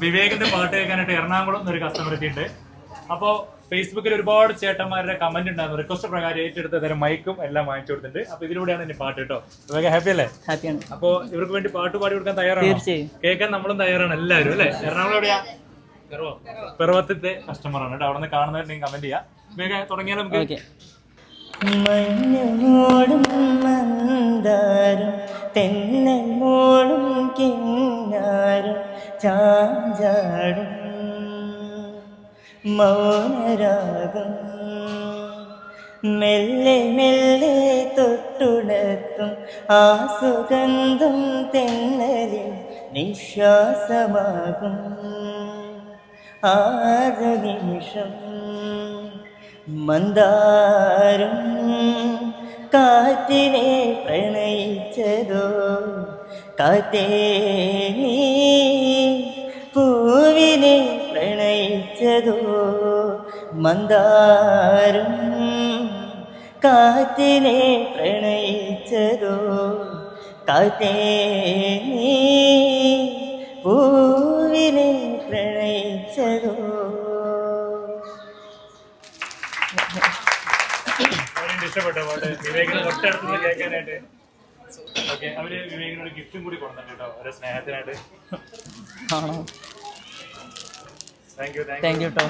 വിവേകിന്റെ പാട്ട് കേൾക്കാനായിട്ട് എറണാകുളം ഒരു കസ്റ്റമർ എത്തിയിട്ടുണ്ട്. അപ്പോൾ ഫേസ്ബുക്കിൽ ഒരുപാട് ചേട്ടന്മാരുടെ കമന്റ് ഉണ്ടായിരുന്നു. റിക്വസ്റ്റ് പ്രകാരം ഏറ്റെടുത്ത് തരം മൈക്കും എല്ലാം വാങ്ങിച്ചു കൊടുത്തിട്ടുണ്ട്. അപ്പൊ ഇതിലൂടെയാണ് എന്റെ പാട്ട് കേട്ടോ. വിവേക ഹാപ്പി അല്ലേ? ഹാപ്പിയാണ്. അപ്പൊ ഇവർക്ക് വേണ്ടി പാട്ട് പാടി കൊടുക്കാൻ തയ്യാറാണ്? കേൾക്കാൻ നമ്മളും തയ്യാറാണ് എല്ലാവരും അല്ലേ? എറണാകുളം എവിടെയാ? പിറവത്തെ കസ്റ്റമറാണ് കേട്ടോ. അവിടെ നിന്ന് കാണുന്നവരുണ്ടെങ്കിൽ കമന്റ് ചെയ്യാം. വിവേക തുടങ്ങിയാൽ നമുക്ക്. മഞ്ഞോടും മന്ദാരം തെന്നോടും കിന്നാരം ചാഞ്ചാടും മൗനരാഗം മെല്ലെ മെല്ലെ തൊട്ടുണർത്തും ആ സുഗന്ധം തെന്നലിൽ നിശ്വാസമാകും ആദ്യ നിമിഷം മന്ദാരം കാറ്റിനെ പ്രണയിച്ചതോ കാറ്റേ നീ പൂവിനെ പ്രണയിച്ചതോ മന്ദാരം കാറ്റിനെ പ്രണയിച്ചതോ കാറ്റേ നീ പൂവിനെ പ്രണയിച്ചതോ. ഇഷ്ടപ്പെട്ട പാട്ട് വിവേകിന് തൊട്ടടുത്ത് കേൾക്കാനായിട്ട്. ഓക്കെ, അവര് വിവേകിനൊരു ഗിഫ്റ്റും കൂടി കൊടുത്തിട്ടുണ്ട് കേട്ടോ, അവരുടെ സ്നേഹത്തിനായിട്ട്. ആണോ? താങ്ക് യു താങ്ക് യു കേട്ടോ.